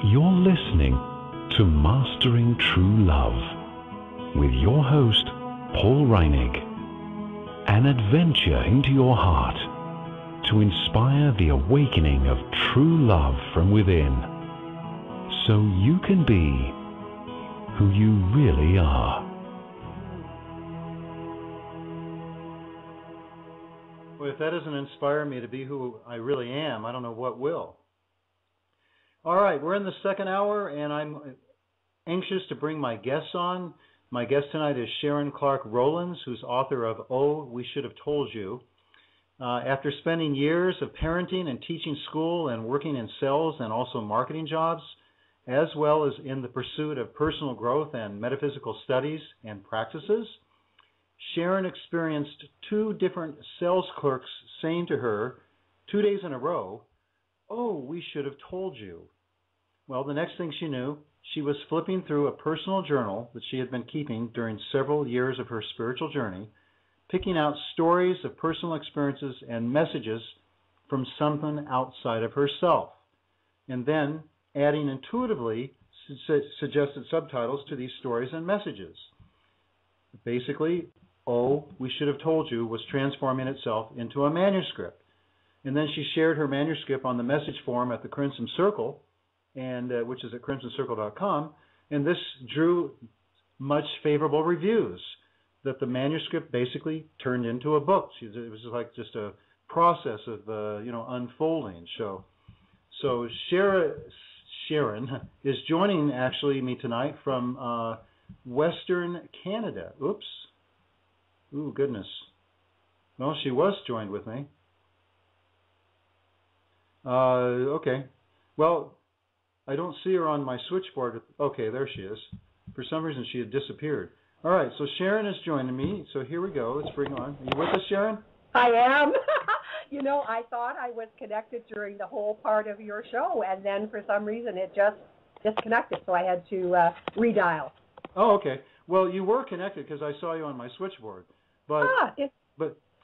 You're listening to Mastering True Love with your host, Paul Reinig. An adventure into your heart to inspire the awakening of true love from within, so you can be who you really are. Well, if that doesn't inspire me to be who I really am, I don't know what will. All right, we're in the second hour, and I'm anxious to bring my guests on. My guest tonight is Sharon Clark Rowlands, who's author of Oh, We Should Have Told You. After spending years of parenting and teaching school and working in sales and also marketing jobs, as well as in the pursuit of personal growth and metaphysical studies and practices, Sharon experienced two different sales clerks saying to her 2 days in a row, "Oh, we should have told you." Well, the next thing she knew, she was flipping through a personal journal that she had been keeping during several years of her spiritual journey, picking out stories of personal experiences and messages from something outside of herself, and then adding intuitively suggested subtitles to these stories and messages. Basically, Oh, We Should Have Told You was transforming itself into a manuscript. And then she shared her manuscript on the message forum at the Crimson Circle, and which is at crimsoncircle.com, and this drew much favorable reviews that the manuscript basically turned into a book. It was like just a process of unfolding. So Sharon is joining actually me tonight from Western Canada. Oops. Ooh, goodness. Well, she was joined with me. Okay. Well, I don't see her on my switchboard. Okay, there she is. For some reason, she had disappeared. All right, so Sharon is joining me. So here we go. Let's bring her on. Are you with us, Sharon? I am. I thought I was connected during the whole part of your show, and then for some reason it just disconnected, so I had to redial. Oh, okay. Well, you were connected because I saw you on my switchboard. But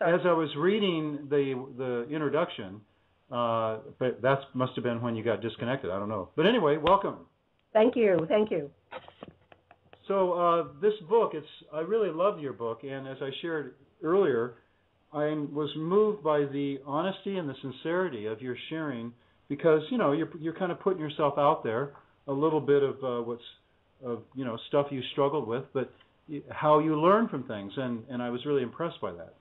as I was reading the introduction, but that must have been when you got disconnected. I don't know. But anyway, welcome. Thank you. So this book, I really loved your book, and as I shared earlier, I was moved by the honesty and the sincerity of your sharing, because you're kind of putting yourself out there, a little bit of stuff you struggled with, but how you learn from things, and I was really impressed by that.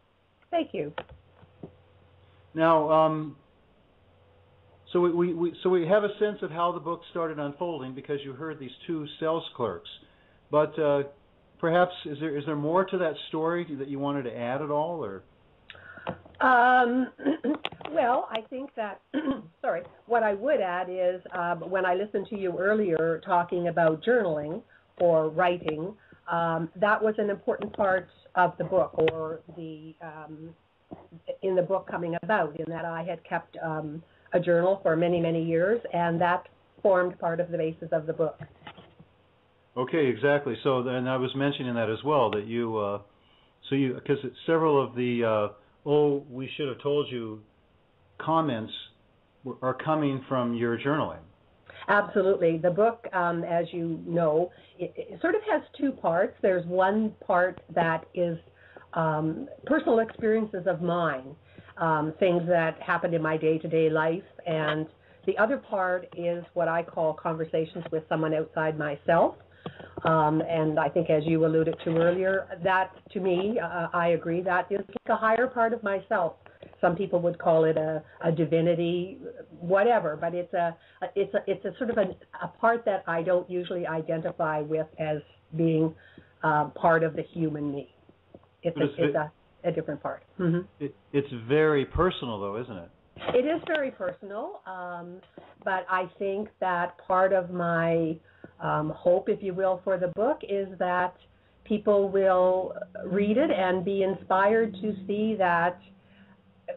Thank you. Now, so we have a sense of how the book started unfolding because you heard these two sales clerks, but perhaps is there more to that story that you wanted to add at all, or? Well, I think that what I would add is when I listened to you earlier talking about journaling or writing, that was an important part of the book, or in the book coming about, in that I had kept a journal for many, many years, and that formed part of the basis of the book. Okay, exactly. So then I was mentioning that as well, that because several of the "Oh, we should have told you" comments are coming from your journaling. Absolutely. The book, as you know, it sort of has two parts. There's one part that is personal experiences of mine, things that happened in my day-to-day life, and the other part is what I call conversations with someone outside myself. And I think, as you alluded to earlier, that to me, I agree, that is like a higher part of myself. Some people would call it a divinity, whatever, but it's a sort of a part that I don't usually identify with as being part of the human me. It's a different part. Mm-hmm. It's very personal, though, isn't it? It is very personal, but I think that part of my hope, if you will, for the book is that people will read it and be inspired to see that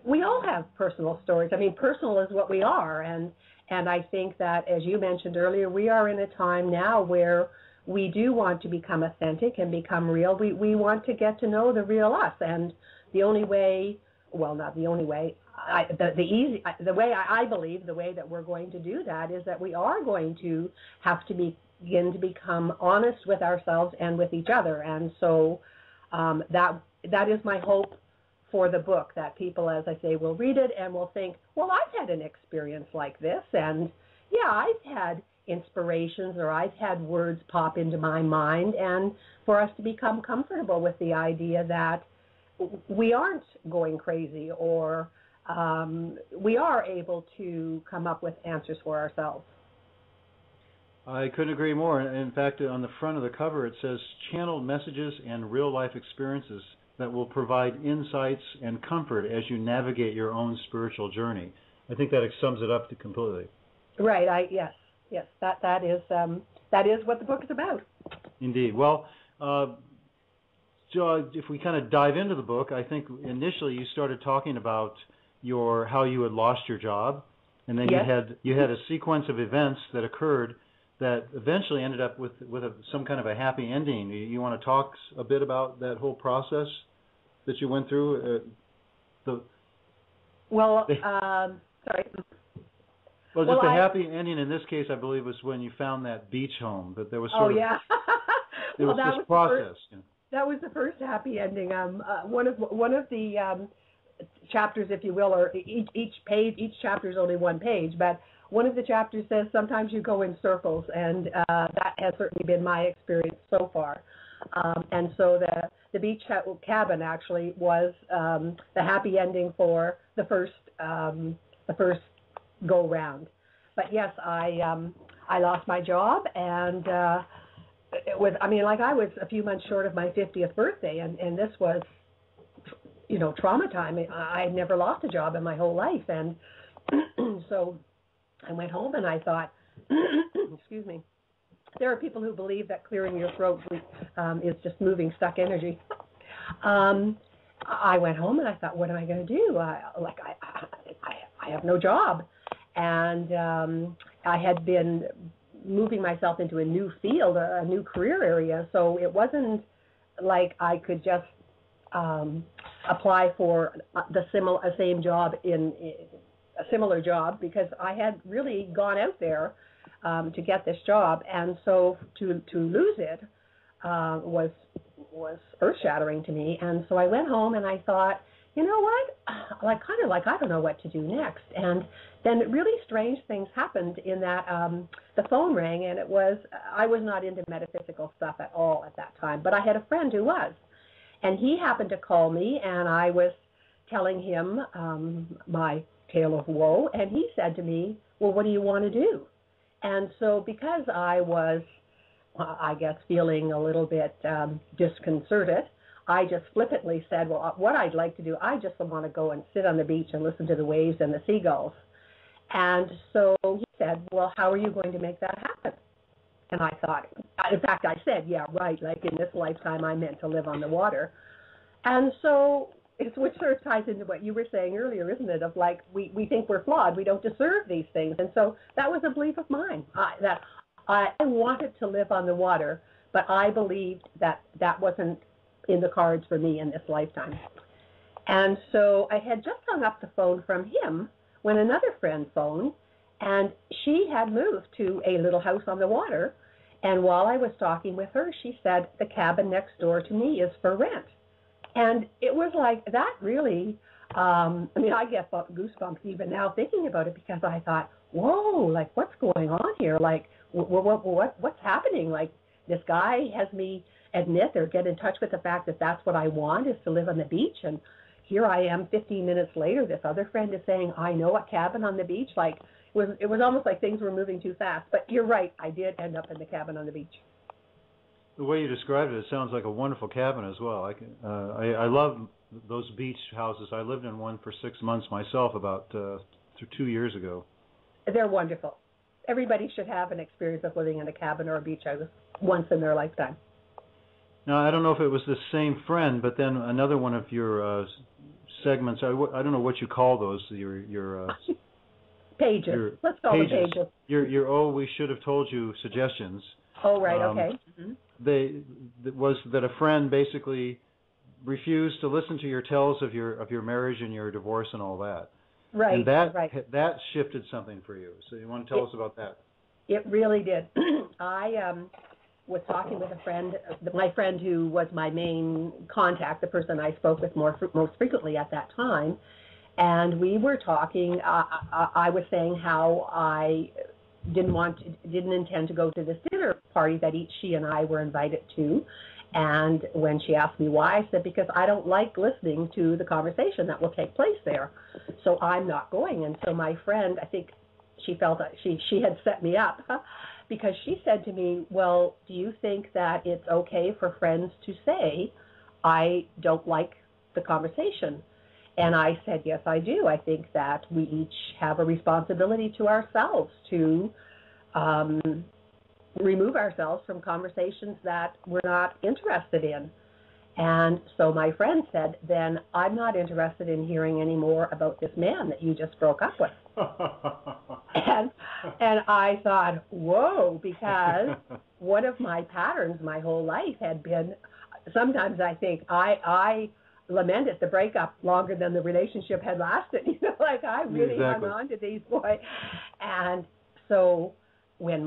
we all have personal stories. I mean, personal is what we are, and I think that, as you mentioned earlier, we are in a time now where we do want to become authentic and become real. We want to get to know the real us, and the only way, well, not the only way, the way I believe the way that we're going to do that is that we are going to have to begin to become honest with ourselves and with each other. And so that is my hope for the book, that people, as I say, will read it and will think, well, I've had an experience like this, and yeah, I've had inspirations, or I've had words pop into my mind, and for us to become comfortable with the idea that we aren't going crazy, or we are able to come up with answers for ourselves. I couldn't agree more. In fact, on the front of the cover, it says channeled messages and real-life experiences that will provide insights and comfort as you navigate your own spiritual journey. I think that sums it up completely. Right. Yes. That is what the book is about. Indeed. Well, Joe, if we kind of dive into the book, I think initially you started talking about how you had lost your job, and then yes. you had a sequence of events that occurred that eventually ended up with some kind of a happy ending. You want to talk a bit about that whole process that you went through? Sorry. Well, just a happy ending in this case, I believe, was when you found that beach home. But there was sort of yeah. there was this process. That was the first happy ending. One of the chapters, if you will, or each chapter is only one page, but one of the chapters says sometimes you go in circles, and that has certainly been my experience so far. And so the beach cabin actually was the happy ending for the first go round. But yes, I lost my job, and it was, I was a few months short of my 50th birthday, and this was, trauma time. I had never lost a job in my whole life, and so I went home and I thought, excuse me, there are people who believe that clearing your throat is just moving stuck energy. I went home and I thought, what am I going to do? I have no job. And I had been moving myself into a new field, a new career area, so it wasn't like I could just apply for the same job in a similar job, because I had really gone out there to get this job, and so to lose it was earth-shattering to me. And so I went home and I thought, you know what, I don't know what to do next. And then really strange things happened in that the phone rang, and I was not into metaphysical stuff at all at that time, but I had a friend who was, and he happened to call me, and I was telling him my tale of woe, and he said to me, well, what do you want to do? And so because I was, I guess, feeling a little bit disconcerted, I just flippantly said, well, what I'd like to do, I just want to go and sit on the beach and listen to the waves and the seagulls. And so he said, well, how are you going to make that happen? And I thought, in fact, I said, yeah, right, like in this lifetime I meant to live on the water. And so which sort of ties into what you were saying earlier, isn't it, of like we think we're flawed, we don't deserve these things. And so that was a belief of mine, that I wanted to live on the water, but I believed that wasn't in the cards for me in this lifetime. And so I had just hung up the phone from him when another friend phoned, and she had moved to a little house on the water, and while I was talking with her, she said, the cabin next door to me is for rent. And it was like, that really, I get goosebumps even now thinking about it, because I thought, whoa, like, what's going on here? Like, what's happening? Like, this guy has me admit or get in touch with the fact that that's what I want, is to live on the beach. And here I am 15 minutes later, this other friend is saying, I know a cabin on the beach. Like, it was almost like things were moving too fast. But you're right, I did end up in the cabin on the beach. The way you described it, it sounds like a wonderful cabin as well. I love those beach houses. I lived in one for 6 months myself about 2 years ago. They're wonderful. Everybody should have an experience of living in a cabin or a beach house once in their lifetime. Now, I don't know if it was the same friend, but then another one of your segments, I don't know what you call those, your pages. Let's call them pages. Your "Oh, we should have told you" suggestions. Oh, right, okay. Was that a friend basically refused to listen to your tales of your marriage and your divorce and all that. Right. And that right. that shifted something for you. So you want to tell us about that? It really did. I was talking with a friend, my friend who was my main contact, the person I spoke with most frequently at that time, and we were talking. I was saying how I didn't intend to go to this dinner party that she and I were invited to. And when she asked me why, I said, because I don't like listening to the conversation that will take place there. So I'm not going. And so my friend, I think she felt that she had set me up because she said to me, well, do you think that it's okay for friends to say, I don't like the conversation? And I said, yes, I do. I think that we each have a responsibility to ourselves to remove ourselves from conversations that we're not interested in. And so my friend said, then I'm not interested in hearing any more about this man that you just broke up with. and I thought, whoa, because one of my patterns my whole life had been, sometimes I think I lamented the breakup longer than the relationship had lasted. You know, like I really hung on to these boys. And so when it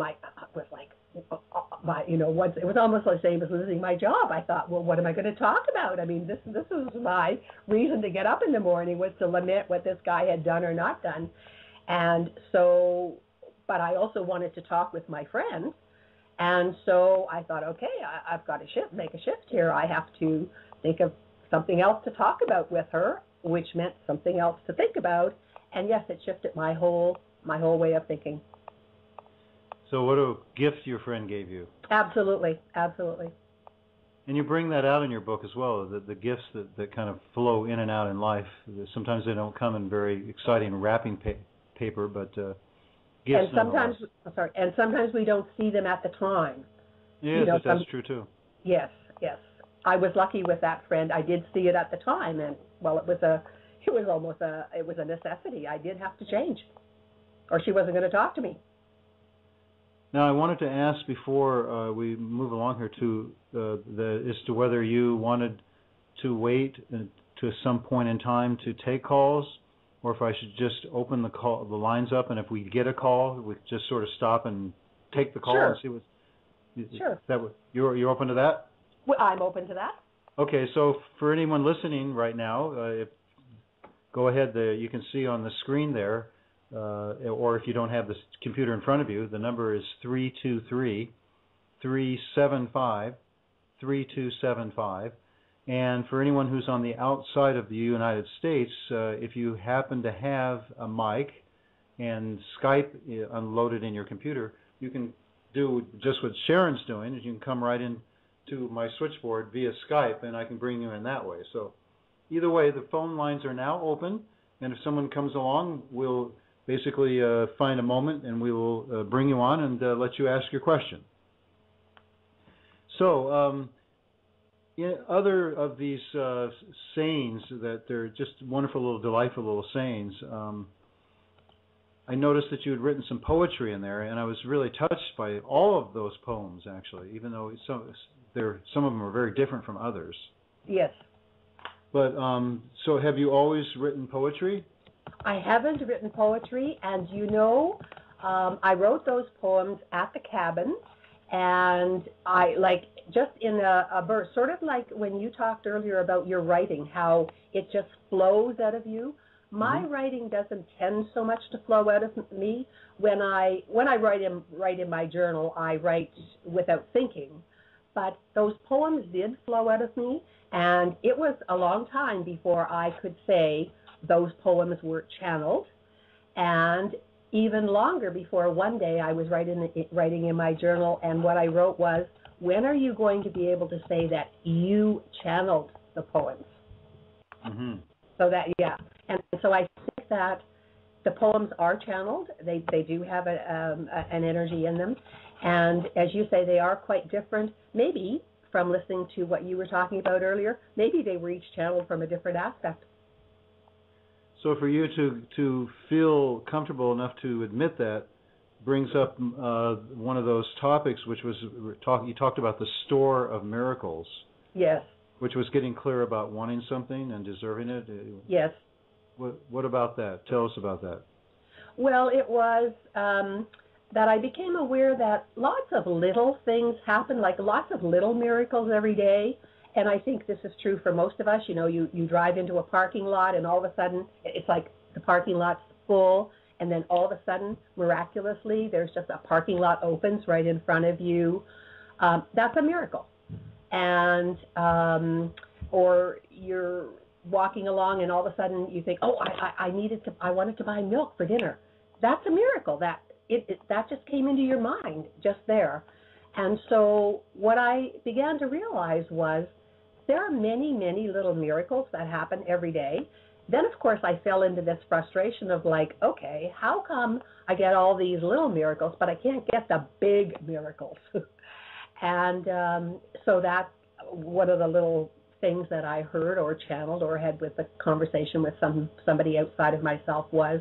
was almost the same as losing my job. I thought, well, what am I going to talk about? I mean, this was my reason to get up in the morning, was to lament what this guy had done or not done. And so, but I also wanted to talk with my friend. And so I thought, okay, I've got to make a shift here. I have to think of something else to talk about with her, which meant something else to think about. And yes, it shifted my whole way of thinking. So what a gift your friend gave you. Absolutely, absolutely. And you bring that out in your book as well, the gifts that kind of flow in and out in life. Sometimes they don't come in very exciting wrapping paper, but gifts. And sometimes we don't see them at the time. Yes, that's true too. Yes. I was lucky with that friend. I did see it at the time, and well, it was a necessity. I did have to change, or she wasn't going to talk to me. Now, I wanted to ask before we move along here as to whether you wanted to wait to some point in time to take calls, or if I should just open the lines up, and if we get a call, we just sort of stop and take the call. Sure. And see what. Sure. You're open to that? Well, I'm open to that. Okay, so for anyone listening right now, go ahead. You can see on the screen there. Or if you don't have the computer in front of you, the number is 323-375-3275. And for anyone who's on the outside of the United States, if you happen to have a mic and Skype unloaded in your computer, you can do just what Sharon's doing, is you can come right in to my switchboard via Skype, and I can bring you in that way. So either way, the phone lines are now open, and if someone comes along, we'll basically find a moment, and we will bring you on and let you ask your question. So other of these sayings that they're just wonderful little, delightful little sayings, I noticed that you had written some poetry in there, and I was really touched by all of those poems, actually, even though some of them are very different from others. Yes. But so have you always written poetry? I haven't written poetry, and I wrote those poems at the cabin, and I just in a burst, sort of like when you talked earlier about your writing, how it just flows out of you. My writing doesn't tend so much to flow out of me. When I write in my journal, I write without thinking, but those poems did flow out of me, and it was a long time before I could say those poems were channeled, and even longer before one day I was writing in my journal, and what I wrote was, when are you going to be able to say that you channeled the poems? Mm-hmm. So that, yeah. And so I think that the poems are channeled. They do have an energy in them. And as you say, they are quite different, maybe from listening to what you were talking about earlier. Maybe they were each channeled from a different aspect. So for you to feel comfortable enough to admit that brings up one of those topics, which was you talked about the store of miracles. Yes. Which was getting clear about wanting something and deserving it. Yes. What about that? Tell us about that. Well, it was that I became aware that lots of little things happen, like lots of little miracles every day. And I think this is true for most of us. You know, you drive into a parking lot and all of a sudden it's like the parking lot's full, and then all of a sudden, miraculously, there's just a parking lot opens right in front of you. That's a miracle. And or you're walking along and all of a sudden you think, oh, I wanted to buy milk for dinner. That's a miracle. That just came into your mind just there. And so what I began to realize was there are many, many little miracles that happen every day. Then, of course, I fell into this frustration of like, okay, how come I get all these little miracles, but I can't get the big miracles? And so that one of the little things that I heard or channeled or had with a conversation with somebody outside of myself was,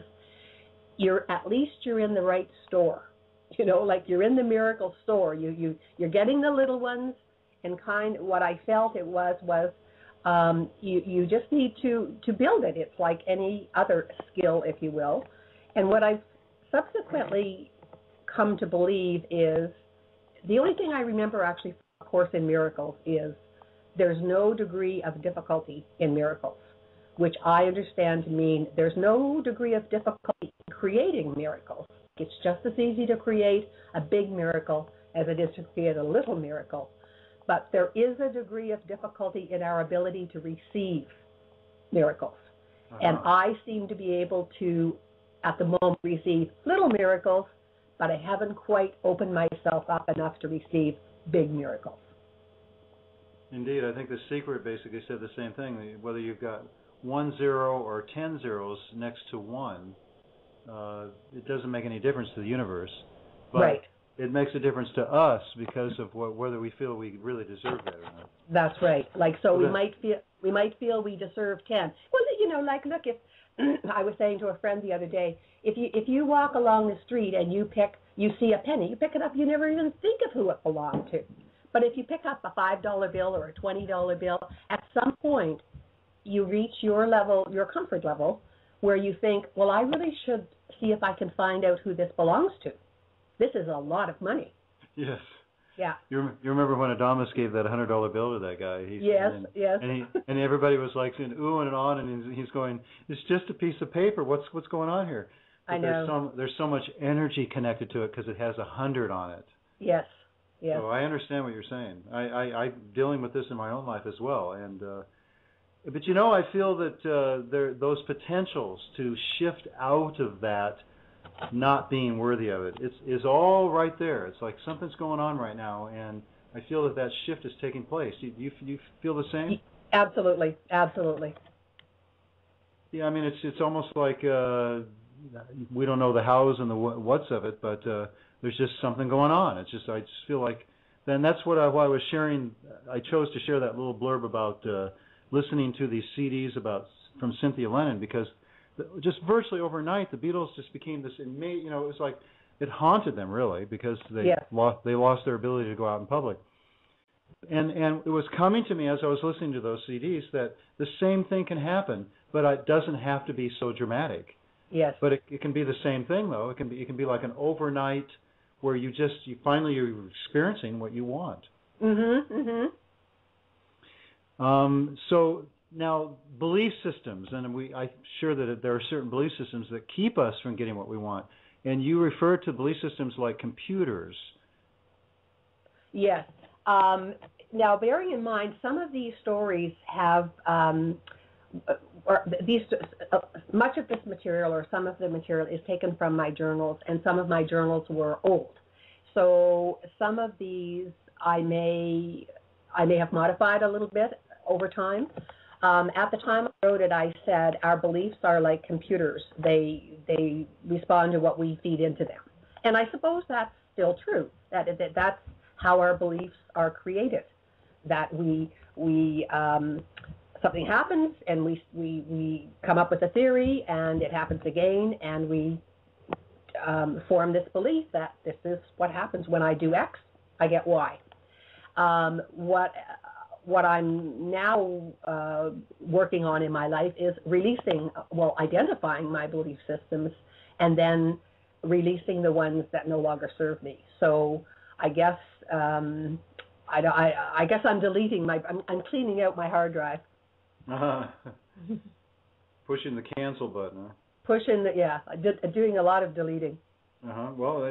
at least you're in the right store. You know, like you're in the miracle store. You're getting the little ones, and what I felt it was you just need to build it. It's like any other skill, if you will. And what I've subsequently come to believe is the only thing I remember actually from A Course in Miracles is there's no degree of difficulty in miracles, which I understand to mean there's no degree of difficulty in creating miracles. It's just as easy to create a big miracle as it is to create a little miracle. But there is a degree of difficulty in our ability to receive miracles. Uh-huh. And I seem to be able to, at the moment, receive little miracles, but I haven't quite opened myself up enough to receive big miracles. Indeed, I think The Secret basically said the same thing. Whether you've got 1 0 or 10 zeros next to 1, it doesn't make any difference to the universe. But right. It makes a difference to us because of whether we feel we really deserve that or not. That's right. Like, so we might feel we deserve 10. Well, you know, like, look, if I was saying to a friend the other day, if you walk along the street and you see a penny, you pick it up, you never even think of who it belonged to. But if you pick up a $5 bill or a $20 bill, at some point you reach your comfort level, where you think, well, I really should see if I can find out who this belongs to. This is a lot of money. Yes. Yeah. You remember when Adamus gave that $100 bill to that guy? Yes. And everybody was like saying ooh and on, and he's going, it's just a piece of paper. What's going on here? But I know. There's so much energy connected to it because it has 100 on it. Yes. Yes. So I understand what you're saying. I'm dealing with this in my own life as well, and but you know, I feel that those potentials to shift out of that not being worthy of it is all right there. It's like something's going on right now, and I feel that shift is taking place. Do you feel the same? Absolutely, absolutely. Yeah, I mean, it's almost like we don't know the hows and the what's of it, but there's just something going on. I just feel like, then that's what I was sharing. I chose to share that little blurb about listening to these CDs from Cynthia Lennon, because just virtually overnight the Beatles just became this amazing. You know, it was like it haunted them really, because they lost their ability to go out in public. And it was coming to me as I was listening to those CDs that the same thing can happen, but it doesn't have to be so dramatic. Yes. But it can be the same thing though. It can be like an overnight where you're experiencing what you want. Mhm. Mhm. So now belief systems, and I'm sure that there are certain belief systems that keep us from getting what we want. And you refer to belief systems like computers. Yes. Now, bearing in mind, some of these stories have, much of this material or some of the material is taken from my journals, and some of my journals were old. So some of these I may have modified a little bit over time. At the time I wrote it, I said our beliefs are like computers. They respond to what we feed into them. And I suppose that's still true. That's how our beliefs are created. That we something happens and we come up with a theory, and it happens again, and we form this belief that this is what happens when I do X, I get Y. what I'm now working on in my life is identifying my belief systems and then releasing the ones that no longer serve me. So I guess I guess I'm deleting I'm cleaning out my hard drive. Pushing the cancel button. Huh? Doing a lot of deleting. Well,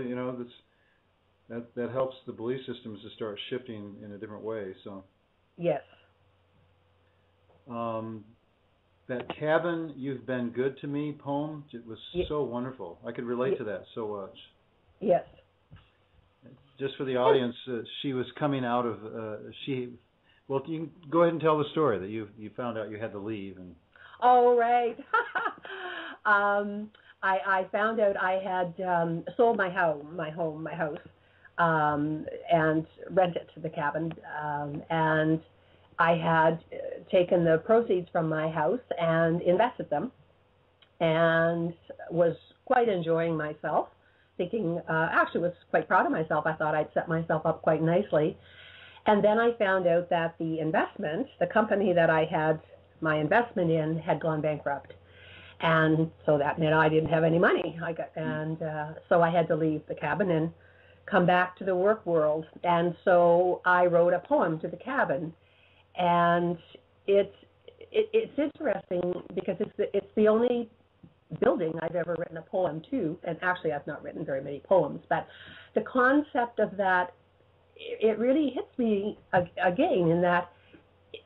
that helps the belief systems to start shifting in a different way. So. Yes. That Cabin, You've Been Good to Me poem, it was so wonderful. I could relate to that so much. Yes. Just for the audience, she was coming out of, well, you can go ahead and tell the story that you found out you had to leave. Oh, right. I found out I had sold my house, and rented to the cabin, and I had taken the proceeds from my house and invested them, and was quite enjoying myself, thinking, actually was quite proud of myself. I thought I'd set myself up quite nicely. And then I found out that the company that I had my investment in had gone bankrupt. And so that meant I didn't have any money. So I had to leave the cabin and come back to the work world. And so I wrote a poem to the cabin. And it's interesting because it's the only building I've ever written a poem to. And actually, I've not written very many poems. But the concept of that, it really hits me again in that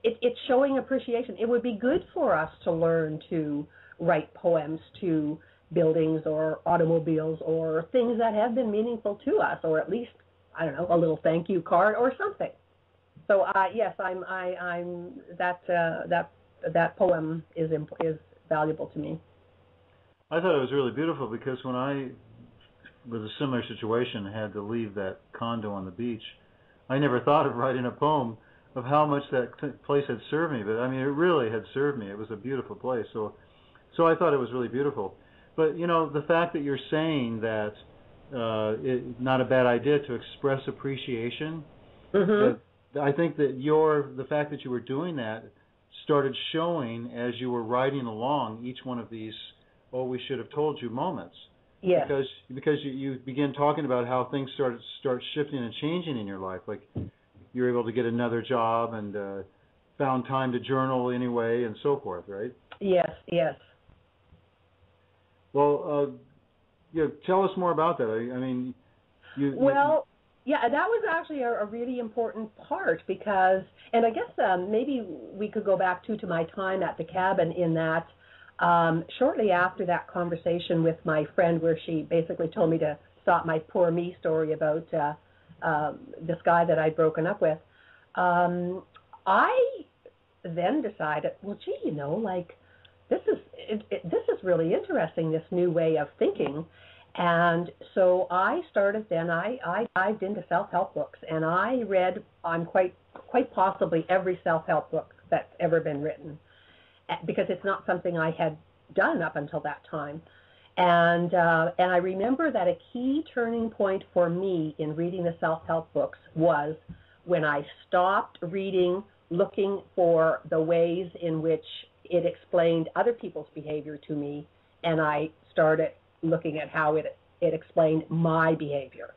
it's showing appreciation. It would be good for us to learn to write poems to buildings or automobiles or things that have been meaningful to us, or at least, I don't know, a little thank you card or something. So yes, that poem is valuable to me. I thought it was really beautiful because when I was a similar situation, had to leave that condo on the beach, I never thought of writing a poem of how much that place had served me. But I mean, it really had served me. It was a beautiful place. So I thought it was really beautiful. But, the fact that you're saying that it's not a bad idea to express appreciation, I think that the fact that you were doing that started showing as you were writing along each one of these, we should have told you moments. Yes. Because you begin talking about how things start shifting and changing in your life. Like you were able to get another job and found time to journal anyway and so forth, right? Yes, yes. Well, tell us more about that. I mean, that was actually a really important part because, and I guess maybe we could go back to my time at the cabin in that shortly after that conversation with my friend where she basically told me to stop my poor me story about this guy that I'd broken up with, I then decided, well, gee, this is really interesting, this new way of thinking. And so I started then, I dived into self-help books, and I read quite possibly every self-help book that's ever been written, because it's not something I had done up until that time. And I remember that a key turning point for me in reading the self-help books was when I stopped reading, looking for the ways in which it explained other people's behavior to me, and I started looking at how it explained my behavior.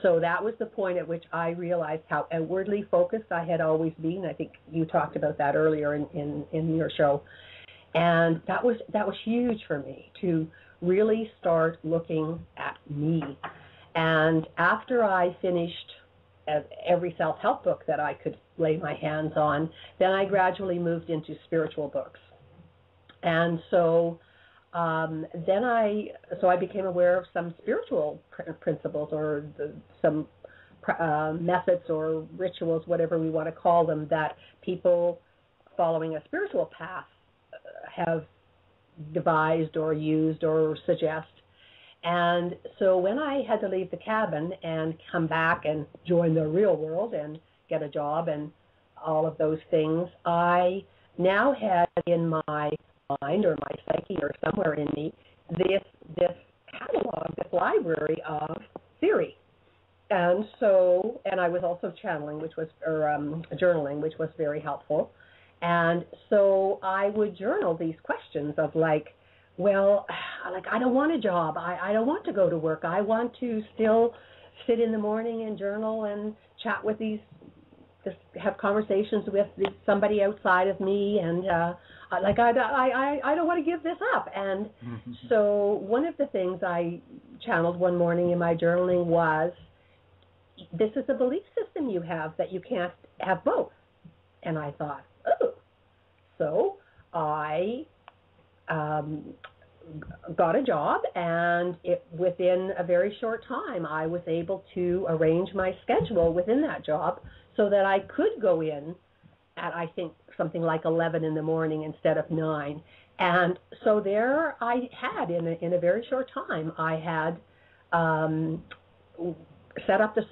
So that was the point at which I realized how outwardly focused I had always been. I think you talked about that earlier in your show. And that was huge for me to really start looking at me. And after I finished every self-help book that I could lay my hands on, then I gradually moved into spiritual books. And so then I became aware of some spiritual principles or some methods or rituals, whatever we want to call them, that people following a spiritual path have devised or used or suggest. And so when I had to leave the cabin and come back and join the real world and get a job and all of those things, I now had in my mind or my psyche or somewhere in me this catalog, this library of theory. And so, and I was also channeling, journaling, which was very helpful. And so I would journal these questions of like, well, like I don't want a job. I don't want to go to work. I want to still sit in the morning and journal and chat with just have conversations with somebody outside of me, and like I don't want to give this up. And so one of the things I channeled one morning in my journaling was, this is a belief system you have that you can't have both. And I thought, oh. So I got a job, and within a very short time, I was able to arrange my schedule within that job so that I could go in at, I think, something like 11 in the morning instead of 9. And so there I had, in a very short time, I had set up the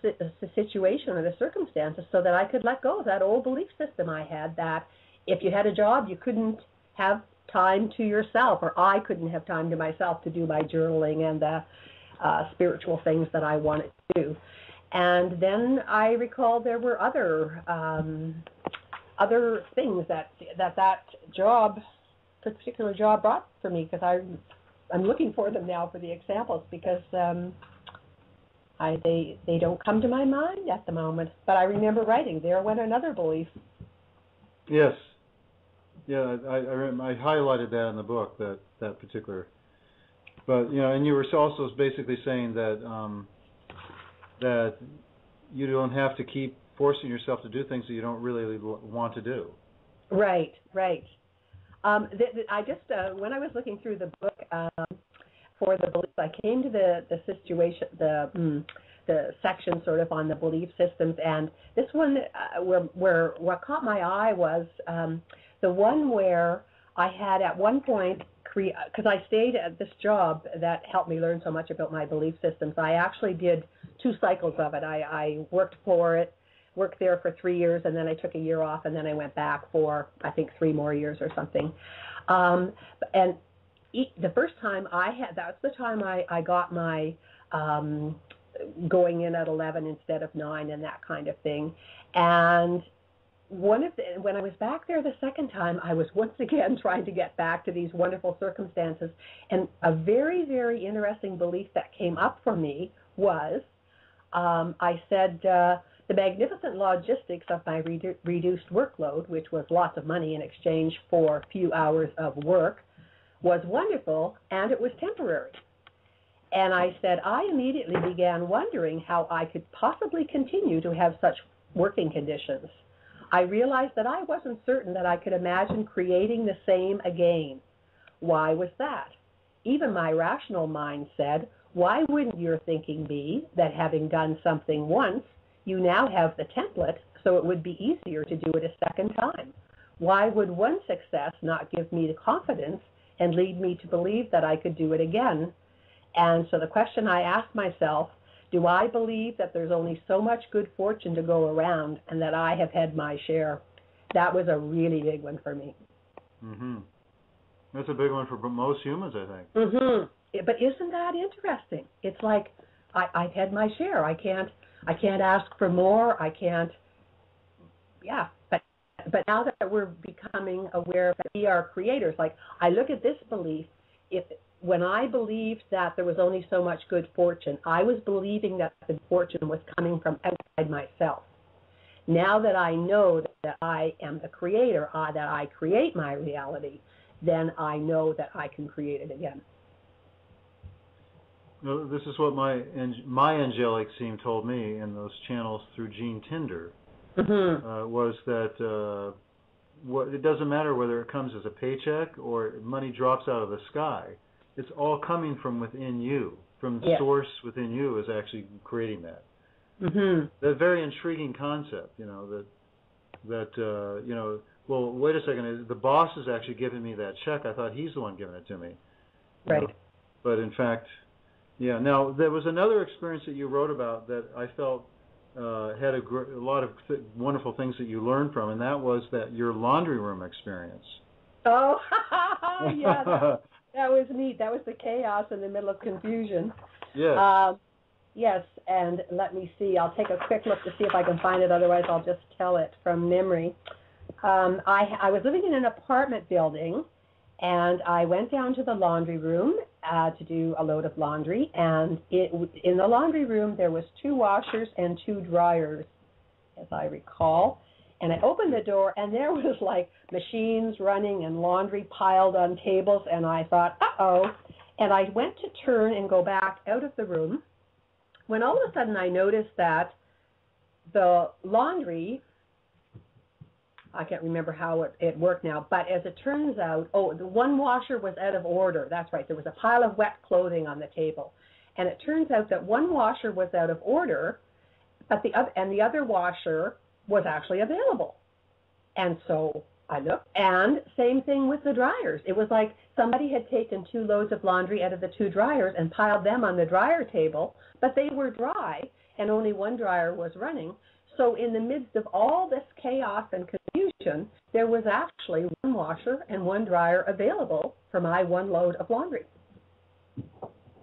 situation or the circumstances so that I could let go of that old belief system I had, that if you had a job, you couldn't have time to yourself, or I couldn't have time to myself to do my journaling and the spiritual things that I wanted to do. And then I recall there were other things that particular job brought for me, because I'm looking for them now for the examples, because they don't come to my mind at the moment. But I remember writing, there went another belief. Yes. Yeah, I highlighted that in the book, that particular. But, and you were also basically saying that that you don't have to keep forcing yourself to do things that you don't really want to do. Right. I just, when I was looking through the book for the beliefs, I came to the situation, the section sort of on the belief systems, and this one where what caught my eye was the one where I had at one point, because I stayed at this job that helped me learn so much about my belief systems. I actually did 2 cycles of it. I worked there for 3 years, and then I took a year off, and then I went back for, I think, 3 more years or something. And the first time that's the time I got my going in at 11 instead of 9 and that kind of thing. And when I was back there the second time, I was once again trying to get back to these wonderful circumstances. And a very, very interesting belief that came up for me was, I said, the magnificent logistics of my reduced workload, which was lots of money in exchange for few hours of work, was wonderful, and it was temporary. And I said, I immediately began wondering how I could possibly continue to have such working conditions. I realized that I wasn't certain that I could imagine creating the same again. Why was that? Even my rational mind said, why wouldn't your thinking be that having done something once, you now have the template, so it would be easier to do it a second time? Why would one success not give me the confidence and lead me to believe that I could do it again? And so the question I asked myself, do I believe that there's only so much good fortune to go around and that I have had my share? That was a really big one for me. Mm-hmm. That's a big one for most humans, I think. Mm-hmm. But isn't that interesting? It's like, I've had my share. I can't ask for more. I can't, yeah. But now that we're becoming aware that we are creators, like I look at this belief, when I believed that there was only so much good fortune, I was believing that the fortune was coming from outside myself. Now that I know that I am the creator, that I create my reality, then I know that I can create it again. Well, this is what my angelic team told me in those channels through Gene Tinder, was that it doesn't matter whether it comes as a paycheck or money drops out of the sky. It's all coming from within you, from the source within you is actually creating that. Mm-hmm. That's a very intriguing concept, well, wait a second, the boss is actually giving me that check. I thought he's the one giving it to me. Right. But in fact, yeah. Now, there was another experience that you wrote about that I felt had a lot of wonderful things that you learned from, and that was your laundry room experience. Oh, yeah. That was neat. That was the chaos in the middle of confusion. Yeah. Yes, and let me see. I'll take a quick look to see if I can find it. Otherwise, I'll just tell it from memory. I was living in an apartment building, and I went down to the laundry room to do a load of laundry. And in the laundry room, there was 2 washers and 2 dryers, as I recall. And I opened the door, and there was like machines running and laundry piled on tables. And I thought, uh-oh. And I went to turn and go back out of the room, when all of a sudden I noticed that the laundry, I can't remember how it worked now, but as it turns out, the one washer was out of order. That's right. There was a pile of wet clothing on the table. And it turns out that one washer was out of order, but the other washer was actually available. And so I looked, and same thing with the dryers. It was like somebody had taken 2 loads of laundry out of the 2 dryers and piled them on the dryer table, but they were dry, and only one dryer was running. So in the midst of all this chaos and confusion, there was actually one washer and one dryer available for my one load of laundry.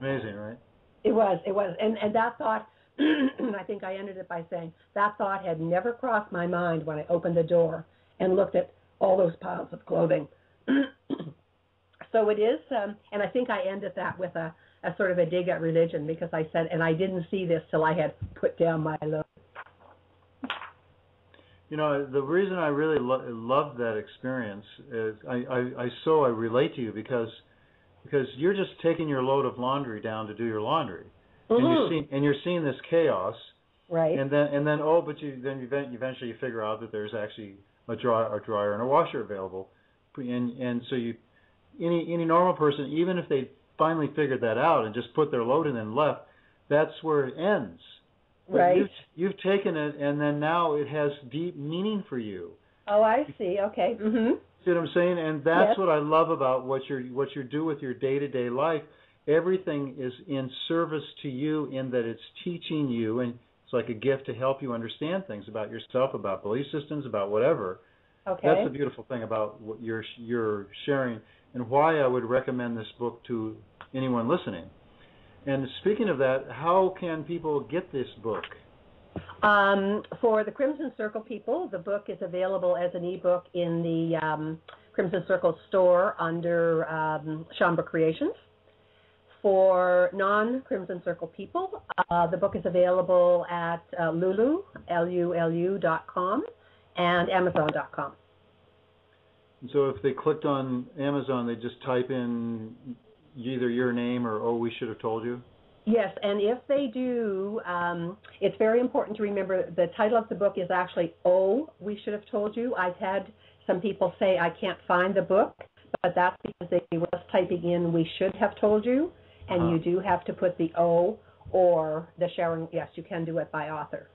Amazing, right? It was. And that thought, I think I ended it by saying, that thought had never crossed my mind when I opened the door and looked at all those piles of clothing. So it is, and I think I ended that with a sort of a dig at religion, because I said, and I didn't see this till I had put down my load. You know, the reason I really love that experience is I relate to you because you're just taking your load of laundry down to do your laundry, and you're seeing this chaos, right? And then but eventually you figure out that there's actually a dryer and a washer available, and so any normal person, even if they finally figured that out and just put their load in and left, that's where it ends. But right. You've taken it, and then now it has deep meaning for you. Oh, I see. Okay. Mm-hmm. See what I'm saying? And that's yes. what I love about what you do with your day-to-day life. Everything is in service to you in that it's teaching you, and it's like a gift to help you understand things about yourself, about belief systems, about whatever. Okay. That's the beautiful thing about what you're sharing, and why I would recommend this book to anyone listening. And speaking of that, how can people get this book? For the Crimson Circle people, the book is available as an ebook in the Crimson Circle store under Schomburg Creations. For non-Crimson Circle people, the book is available at Lulu, LULU.com, and Amazon.com. And so if they clicked on Amazon, they just type in either your name or "Oh, we should have told you"? Yes, and if they do, it's very important to remember the title of the book is actually "Oh, we should have told you." I've had some people say I can't find the book, but that's because they were typing in "we should have told you," and you do have to put the "O" or the Sharon. Yes, you can do it by author.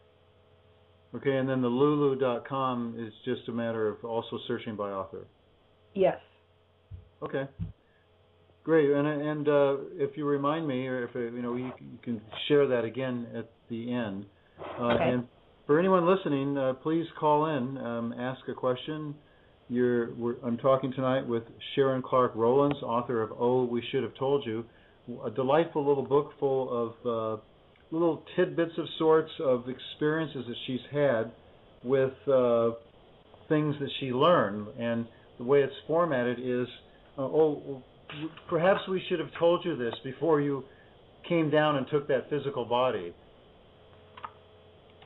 Okay, and then the Lulu.com is just a matter of also searching by author. Yes. Okay. Great, and if you remind me, or if you can share that again at the end. Okay. And for anyone listening, please call in, ask a question. I'm talking tonight with Sharon Clark Rowlands, author of "Oh, We Should Have Told You," a delightful little book full of little tidbits of sorts of experiences that she's had with things that she learned, and the way it's formatted is, perhaps we should have told you this before you came down and took that physical body.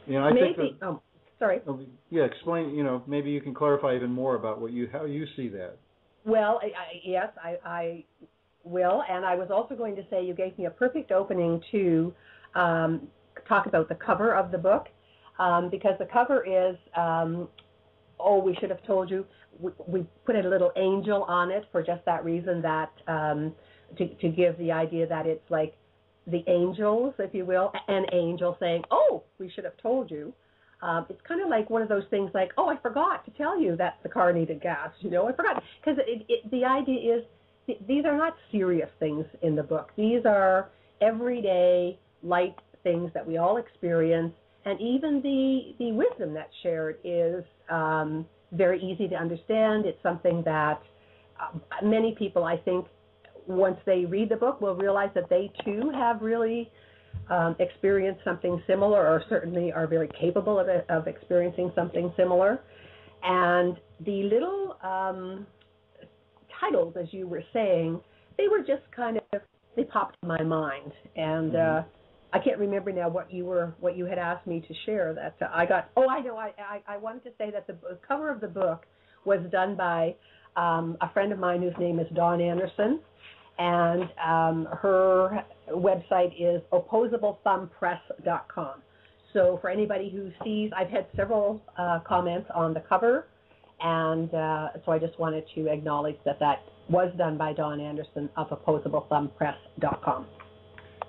I maybe. think that, sorry. Yeah, explain. Maybe you can clarify even more about how you see that. Well, yes, I will, and I was also going to say you gave me a perfect opening to talk about the cover of the book, because the cover is, "Oh, we should have told you." We put a little angel on it for just that reason, that to give the idea that it's like the angels, if you will, an angel saying, "Oh, we should have told you." It's kind of like one of those things like, "Oh, I forgot to tell you that the car needed gas." I forgot. Because the idea is these are not serious things in the book. These are everyday, light things that we all experience. And even the wisdom that's shared is very easy to understand. It's something that many people, I think, once they read the book, will realize that they too have really experience something similar, or certainly are very capable of experiencing something similar. And the little titles, as you were saying, they were just kind of, they popped in my mind. And I can't remember now what you had asked me to share that I got. Oh, I know. I wanted to say that the cover of the book was done by a friend of mine whose name is Dawn Anderson, and her website is opposablethumbpress.com. So for anybody who sees, I've had several comments on the cover, and so I just wanted to acknowledge that was done by Dawn Anderson of opposablethumbpress.com.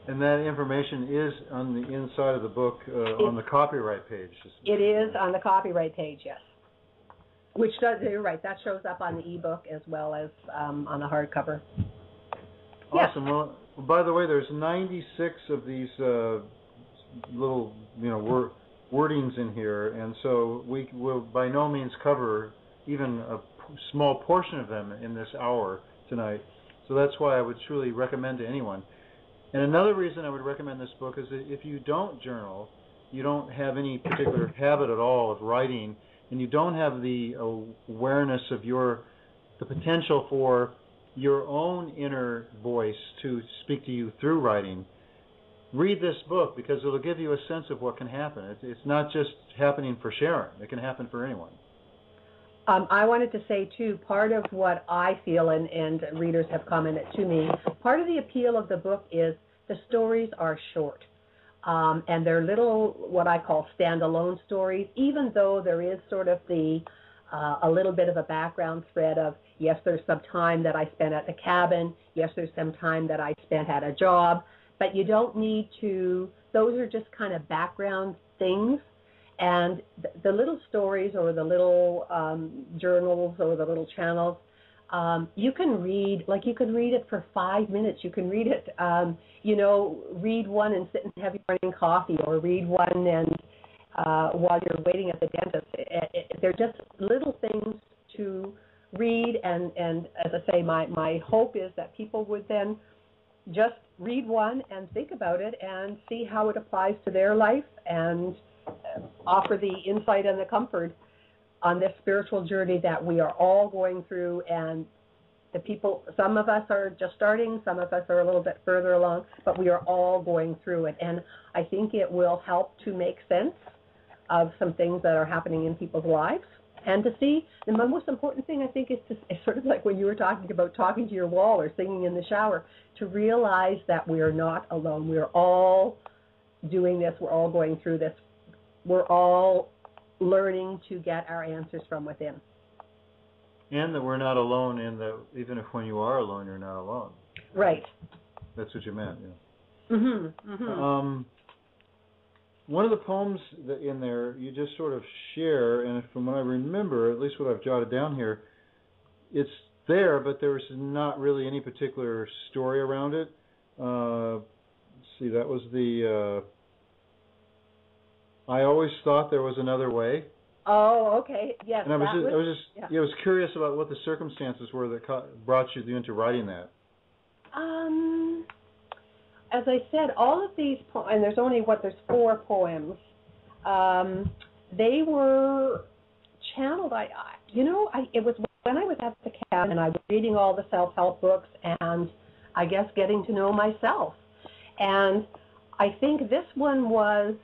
And that information is on the inside of the book, on the copyright page. It is on the copyright page, yes. Which does, you're right, that shows up on the ebook as well as on the hardcover. Awesome. Yes. Well, by the way, there's 96 of these little, wordings in here, and so we will by no means cover even a small portion of them in this hour tonight. So that's why I would truly recommend to anyone. And another reason I would recommend this book is that if you don't journal, you don't have any particular habit at all of writing, and you don't have the awareness of the potential for your own inner voice to speak to you through writing, read this book, because it'll give you a sense of what can happen. It's not just happening for Sharon. It can happen for anyone. I wanted to say, too, part of what I feel, and readers have commented to me, part of the appeal of the book is the stories are short. And they're little, what I call standalone stories, even though there is sort of a little bit of a background thread of, yes, there's some time that I spent at the cabin, yes, there's some time that I spent at a job, but you don't need to, those are just kind of background things. And the little stories or the little journals or the little channels, you can read, like you can read it for 5 minutes. You can read it, read one and sit and have your morning coffee, or read one and while you're waiting at the dentist. They're just little things to read, and as I say, my hope is that people would then just read one and think about it and see how it applies to their life, and offer the insight and the comfort on this spiritual journey that we are all going through. And the people, some of us are just starting, some of us are a little bit further along, but we are all going through it. And I think it will help to make sense of some things that are happening in people's lives, and to see. And my most important thing, I think, is it's sort of like when you were talking about talking to your wall or singing in the shower, to realize that we are not alone. We are all doing this. We're all going through this. We're all learning to get our answers from within. And that we're not alone even if when you are alone, you're not alone. Right. That's what you meant, yeah. Mm-hmm. Mm-hmm. One of the poems in there you just sort of share, and from what I remember, at least what I've jotted down here, it's there, but there's not really any particular story around it. Let's see, that was the... I always thought there was another way. Oh, okay. Yes. And I was curious about what the circumstances were that brought you into writing that. As I said, all of these poems, and there's 4 poems. They were channeled. It was when I was at the cabin and I was reading all the self-help books and I guess getting to know myself. And I think this one was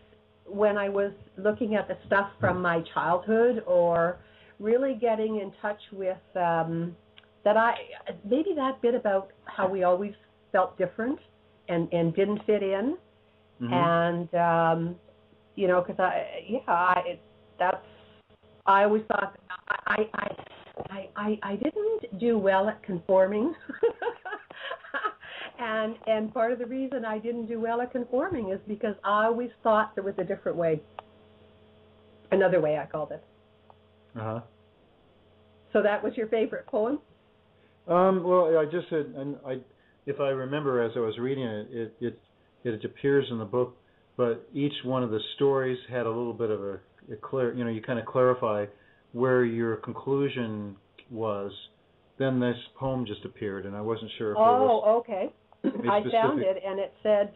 when I was looking at the stuff from my childhood, or really getting in touch with maybe that bit about how we always felt different and didn't fit in. Mm-hmm. And because I always thought I didn't do well at conforming. And part of the reason I didn't do well at conforming is because I always thought there was a different way. Another way, I called it. Uh-huh. So that was your favorite poem? Well, I just said, and if I remember as I was reading it, it appears in the book, but each one of the stories had a little bit of a clear, you kind of clarify where your conclusion was. Then this poem just appeared, and I wasn't sure if there was... Oh, okay. I found it, and it said,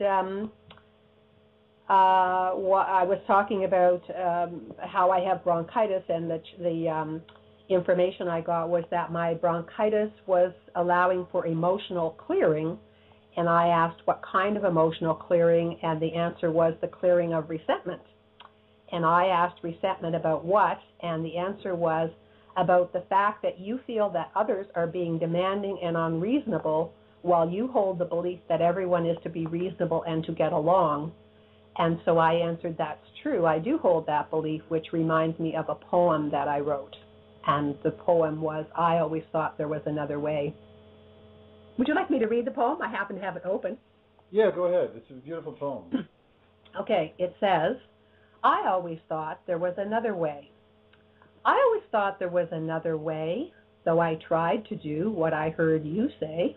I was talking about how I have bronchitis, and the information I got was that my bronchitis was allowing for emotional clearing, and I asked what kind of emotional clearing, and the answer was the clearing of resentment. And I asked resentment about what, and the answer was about the fact that you feel that others are being demanding and unreasonable, while you hold the belief that everyone is to be reasonable and to get along. And so I answered, that's true. I do hold that belief, which reminds me of a poem that I wrote. And the poem was, I always thought there was another way. Would you like me to read the poem? I happen to have it open. Yeah, go ahead. It's a beautiful poem. Okay, it says, I always thought there was another way. I always thought there was another way, though I tried to do what I heard you say.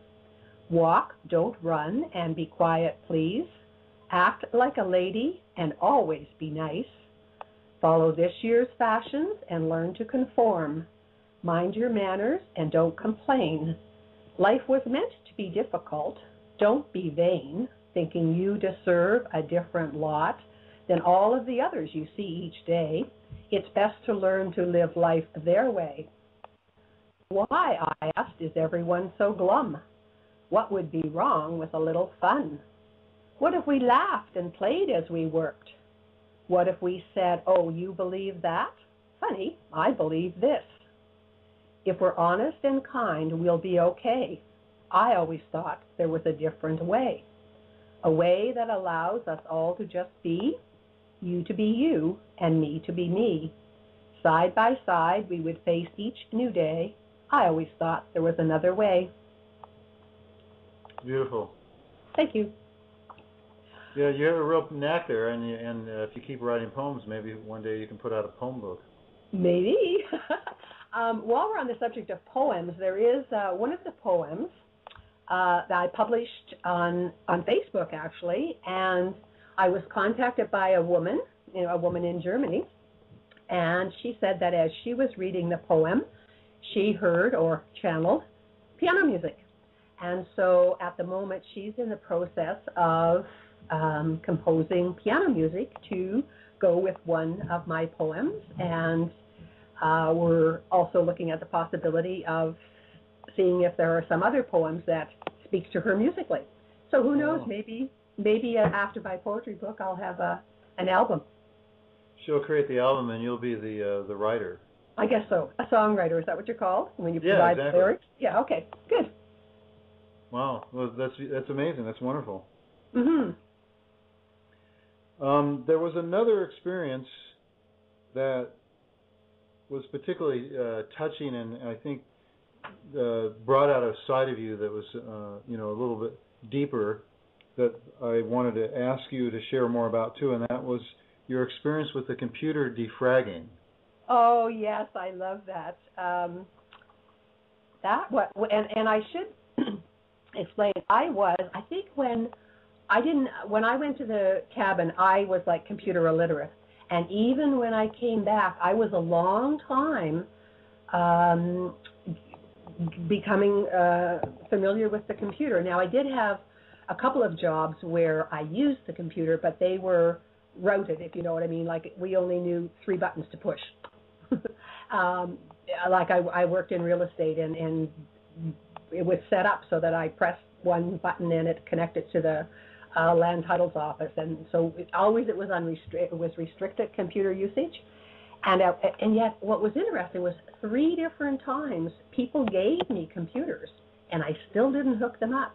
Walk, don't run, and be quiet, please. Act like a lady and always be nice. Follow this year's fashions and learn to conform. Mind your manners and don't complain. Life was meant to be difficult. Don't be vain, thinking you deserve a different lot than all of the others you see each day. It's best to learn to live life their way. Why, I asked, is everyone so glum? What would be wrong with a little fun? What if we laughed and played as we worked? What if we said, oh, you believe that? Funny, I believe this. If we're honest and kind, we'll be okay. I always thought there was a different way. A way that allows us all to just be, you to be you, and me to be me. Side by side, we would face each new day. I always thought there was another way. Beautiful. Thank you. Yeah, you have a real knack there, and if you keep writing poems, maybe one day you can put out a poem book. Maybe. While we're on the subject of poems, there is one of the poems that I published on Facebook, actually, and I was contacted by a woman in Germany, and she said that as she was reading the poem, she heard or channeled piano music. And so at the moment, she's in the process of composing piano music to go with one of my poems, and we're also looking at the possibility of seeing if there are some other poems that speaks to her musically. So who knows, maybe after my poetry book, I'll have an album. She'll create the album, and you'll be the writer. I guess so. A songwriter, is that what you're called? When you yeah, provide exactly. the lyrics? Yeah, okay, good. Wow, well, that's amazing. That's wonderful. Mm-hmm. There was another experience that was particularly touching, and I think brought out a side of you that was, a little bit deeper, that I wanted to ask you to share more about too, and that was your experience with the computer defragging. Oh yes, I love that. And I should explain. I think when I went to the cabin, I was like computer illiterate, and even when I came back, I was a long time becoming familiar with the computer. Now, I did have a couple of jobs where I used the computer, but they were routed, if you know what I mean. Like, we only knew 3 buttons to push. Like I worked in real estate, and it was set up so that I pressed one button and it connected to the land titles office, and so it was restricted computer usage. And yet, what was interesting was 3 different times people gave me computers, and I still didn't hook them up.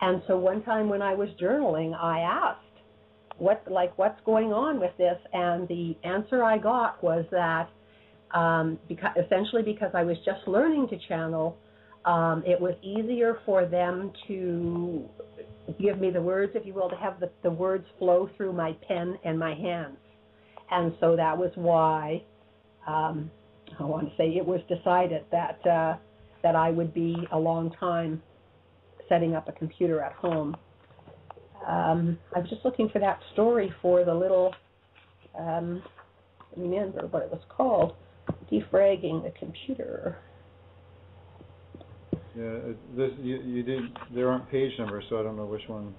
And so one time when I was journaling, I asked, what's going on with this? And the answer I got was that because I was just learning to channel, it was easier for them to give me the words, if you will, to have the words flow through my pen and my hands. And so that was why it was decided that I would be a long time setting up a computer at home. I was just looking for that story for the little, remember what it was called, Defragging the Computer. Yeah, you did. There aren't page numbers, so I don't know which one.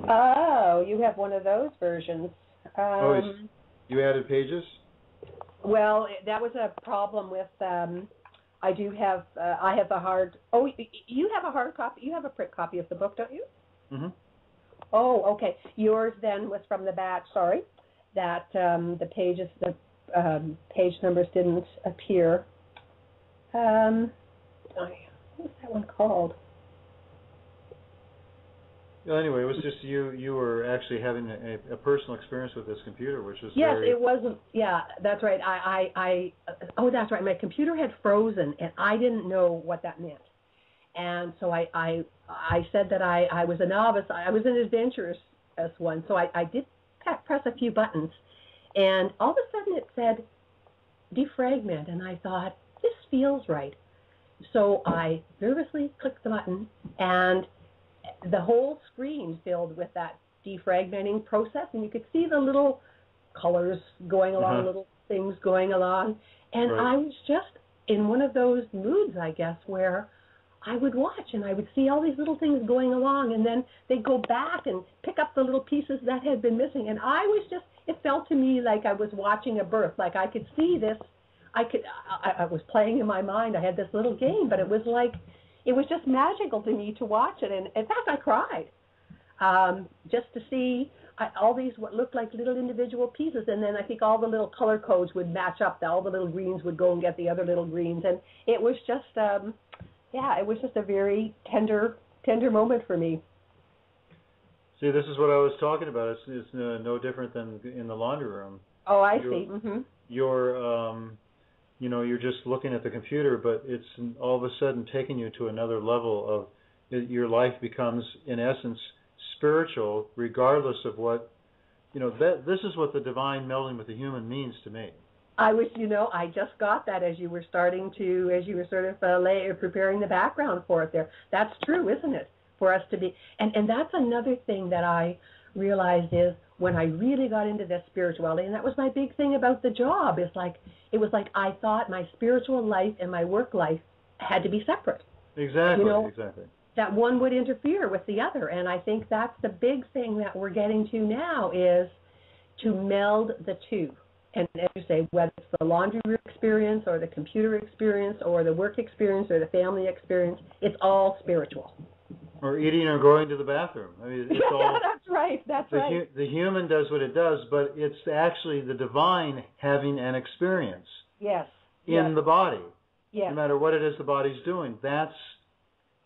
Oh, you have one of those versions. You added pages? Well, that was a problem with. I do have. I have a hard. Oh, you have a hard copy. You have a print copy of the book, don't you? Mm-hmm. Oh, okay. Yours then was from the batch. Sorry, that the pages, the page numbers didn't appear. What's that one called? Well, anyway, it was just you were actually having a personal experience with this computer, which was yes, very... it was. Yeah, that's right. Oh, that's right. My computer had frozen, and I didn't know what that meant. And so I said that I was a novice. I was an adventurous one. So I did press a few buttons, and all of a sudden it said defragment, and I thought, this feels right. So I nervously clicked the button, and the whole screen filled with that defragmenting process, and you could see the little colors going along, little things going along. And I was just in one of those moods, I guess, where I would watch and I would see all these little things going along, and then they'd go back and pick up the little pieces that had been missing. And I was just, it felt to me like I was watching a birth, like I could see this. I was playing in my mind. I had this little game, but it was like, it was just magical to me to watch it. And in fact, I cried just to see all these what looked like little individual pieces. And then I think all the little color codes would match up. All the little greens would go and get the other little greens. And it was just, it was just a very tender moment for me. See, this is what I was talking about. It's no different than in the laundry room. Oh, I see. Mm-hmm. You're just looking at the computer, but it's all of a sudden taking you to another level of your life becomes, in essence, spiritual, regardless of what, this is what the divine melding with the human means to me. I just got that as you were sort of preparing the background for it there. That's true, isn't it? For us to be, and that's another thing that I realized is when I really got into this spirituality, and that was my big thing about the job, it was like I thought my spiritual life and my work life had to be separate. Exactly, exactly. That one would interfere with the other, and I think that's the big thing that we're getting to now is to meld the two. And as you say, whether it's the laundry room experience or the computer experience or the work experience or the family experience, it's all spiritual. Or eating or going to the bathroom. I mean, it's all... That's right. That's right. The human does what it does, but it's actually the divine having an experience. Yes. In the body. Yes. No matter what it is the body's doing. That's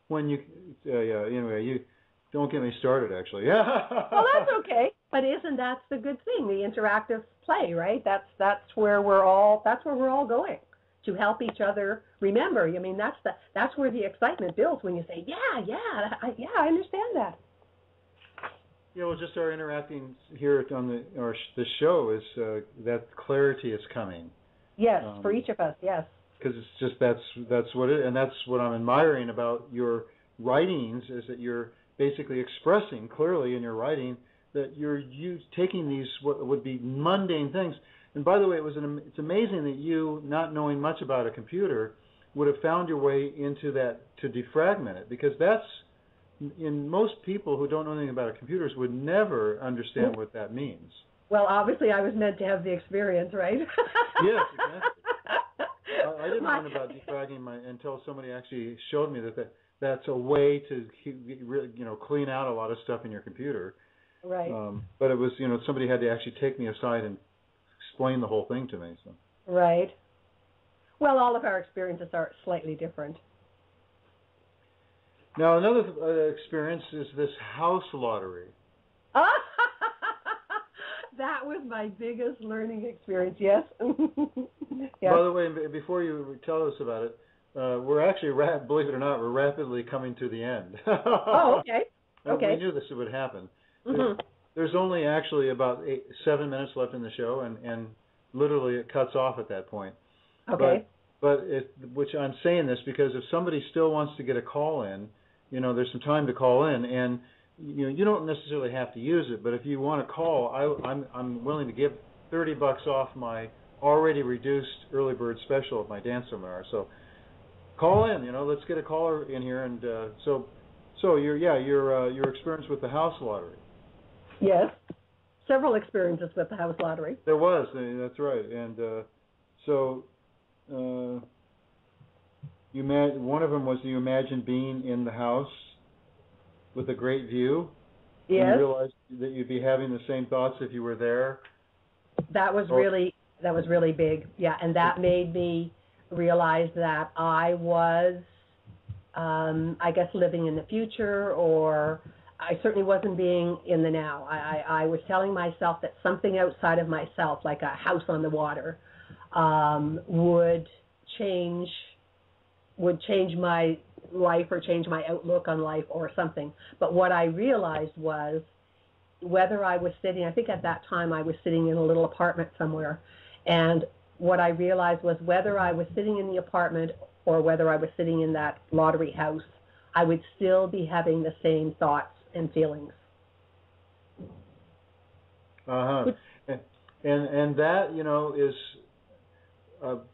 when you... anyway, you don't get me started, actually. Well, that's okay. But isn't that the good thing? The interactive play, right? That's where we're all going. To help each other remember. I mean, that's where the excitement builds when you say, I understand that. Yeah, well, just our interacting here on the show is that clarity is coming. Yes, for each of us, yes. Because it's just that's what it, and that's what I'm admiring about your writings is that you're basically expressing clearly in your writing that you're taking these what would be mundane things. And by the way, it's amazing that you, not knowing much about a computer, would have found your way into that to defragment it, because that's, in most people who don't know anything about computers would never understand what that means. Well, obviously I was meant to have the experience, right? Yes, exactly. I didn't learn about defragging until somebody actually showed me that's a way to clean out a lot of stuff in your computer. Right. But it was somebody had to actually take me aside and explain the whole thing to me. So. Right. Well, all of our experiences are slightly different. Now, another experience is this house lottery. That was my biggest learning experience, yes. Yes. By the way, before you tell us about it, we're actually, believe it or not, we're rapidly coming to the end. Oh, okay. Okay. We knew this would happen. Mm-hmm. There's only actually about 7 minutes left in the show, and literally it cuts off at that point. Okay. Which I'm saying this because if somebody still wants to get a call in, there's some time to call in, and you don't necessarily have to use it, but if you want to call, I'm willing to give $30 off my already reduced early bird special of my dance seminar. So call in, let's get a caller in here, and so your experience with the house lottery. Yes. several experiences with the house lottery. There was. That's right. And so one of them was you imagined being in the house with a great view. Yes. And you realized that you'd be having the same thoughts if you were there. That was really big. Yeah, and that made me realize that I was, I guess, living in the future, or I certainly wasn't being in the now. I was telling myself that something outside of myself, like a house on the water, would change my life or change my outlook on life or something. But what I realized was whether I was sitting, I think at that time I was sitting in a little apartment somewhere, and what I realized was whether I was sitting in the apartment or whether I was sitting in that lottery house, I would still be having the same thoughts and feelings. Uh-huh. And that, is,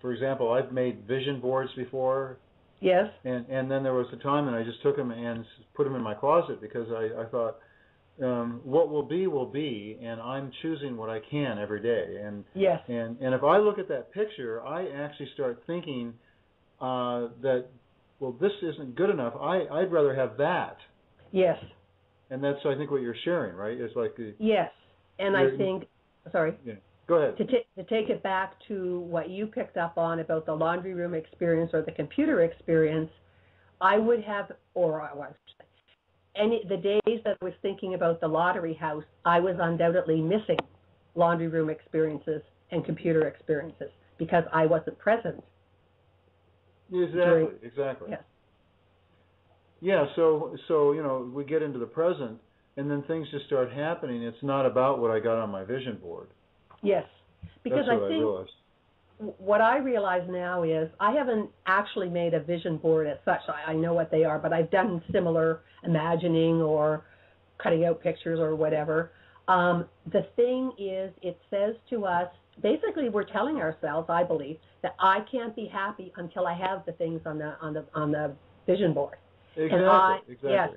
for example, I've made vision boards before. Yes. And then there was a time that I just took them and put them in my closet because I thought, what will be, and I'm choosing what I can every day. And yes. And if I look at that picture, I actually start thinking that, well, this isn't good enough. I'd rather have that. Yes. And that's, I think, what you're sharing, right? It's like yes. And I think, sorry. Yeah. Go ahead. To take it back to what you picked up on about the laundry room experience or the computer experience, I would have, or I was, the days that I was thinking about the lottery house, I was undoubtedly missing laundry room experiences and computer experiences because I wasn't present. Exactly. Yes. Yeah, so we get into the present, and then things just start happening. It's not about what I got on my vision board. Yes, because That's what I think what I realize now is I haven't actually made a vision board as such. I know what they are, but I've done similar imagining or cutting out pictures or whatever. The thing is, it says to us, basically we're telling ourselves, I believe, that I can't be happy until I have the things on the vision board. Exactly. Yes,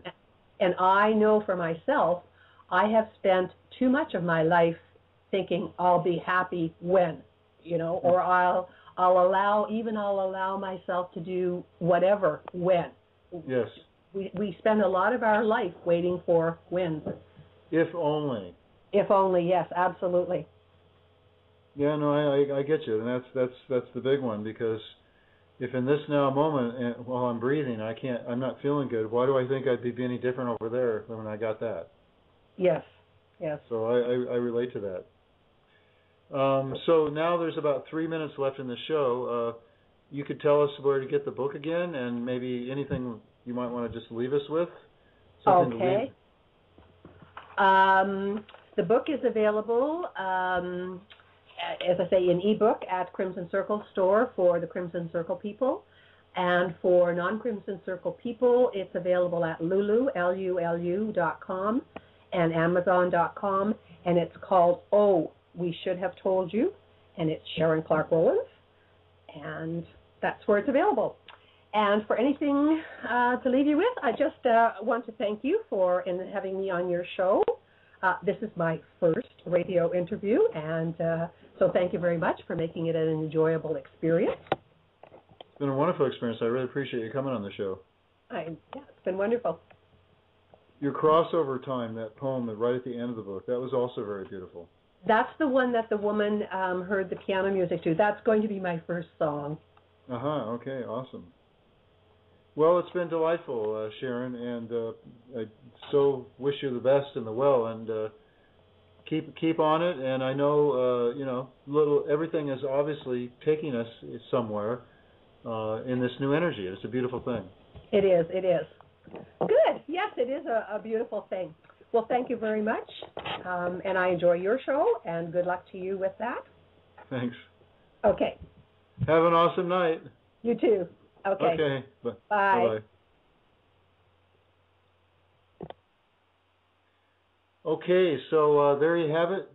and I know for myself, I have spent too much of my life thinking I'll be happy when, or I'll allow myself to do whatever when. Yes. We spend a lot of our life waiting for when. If only. If only, yes, absolutely. Yeah, no, I get you, and that's the big one, because if in this now moment, while I'm breathing, I'm not feeling good, why do I think I'd be any different over there than when I got that? Yes, yes. So I relate to that. So now there's about 3 minutes left in the show. You could tell us where to get the book again, and maybe anything you might want to just leave us with. Something okay. The book is available, as I say, in ebook at Crimson Circle store for the Crimson Circle people. And for non-Crimson Circle people, it's available at lulu.com and Amazon.com. And it's called Oh, We Should Have Told You. And it's Sharon Clark Rowlands. And that's where it's available. And for anything to leave you with, I just want to thank you for having me on your show. This is my first radio interview, and so thank you very much for making it an enjoyable experience. It's been a wonderful experience. I really appreciate you coming on the show. Yeah, it's been wonderful. Your crossover time, that poem right at the end of the book, that was also very beautiful. That's the one that the woman heard the piano music to. That's going to be my first song. Okay, awesome. Well, it's been delightful, Sharon, and I so wish you the best and the well, and keep on it. And I know, everything is obviously taking us somewhere in this new energy. It's a beautiful thing. It is. Good. Yes, it is a beautiful thing. Well, thank you very much, and I enjoy your show, and good luck to you with that. Thanks. Okay. Have an awesome night. You too. Okay. Bye. Bye. Okay, so there you have it.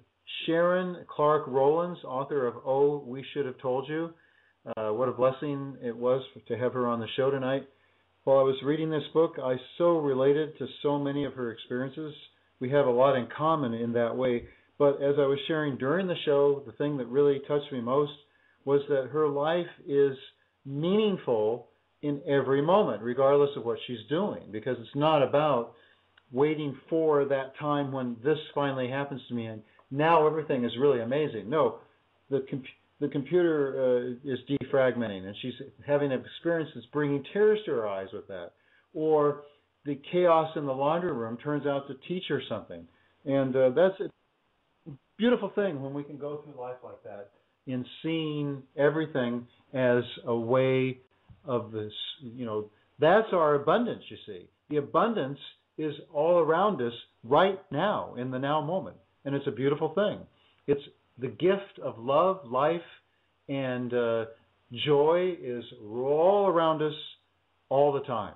Sharon Clark Rowlands, author of Oh, We Should Have Told You. What a blessing it was to have her on the show tonight. While I was reading this book, I so related to so many of her experiences. We have a lot in common in that way, But as I was sharing during the show, the thing that really touched me most was that her life is meaningful in every moment, regardless of what she's doing, because it's not about waiting for that time when this finally happens to me and now everything is really amazing. No, the computer is defragmenting, and she's having an experience that's bringing tears to her eyes with that. Or the chaos in the laundry room turns out to teach her something. And that's a beautiful thing when we can go through life like that, in seeing everything as a way of this, that's our abundance, you see. The abundance is all around us right now, in the now moment. And it's a beautiful thing. It's the gift of love, life, and joy is all around us all the time.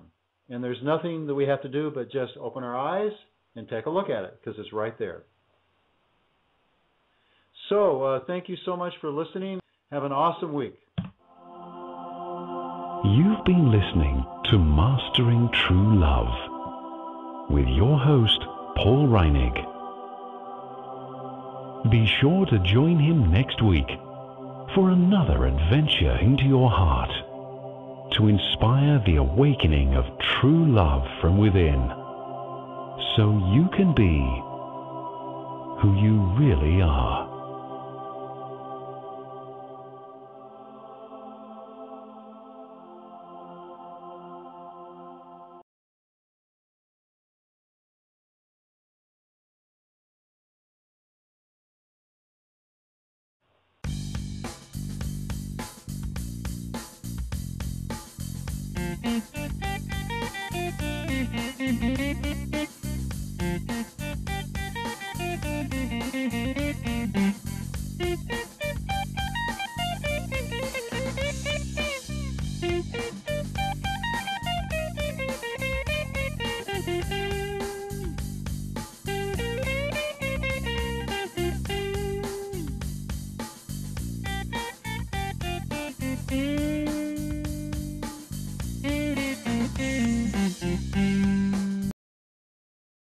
And there's nothing that we have to do but just open our eyes and take a look at it, because it's right there. So thank you so much for listening. Have an awesome week. You've been listening to Mastering True Love with your host, Paul Reinig. Be sure to join him next week for another adventure into your heart to inspire the awakening of true love from within, so you can be who you really are.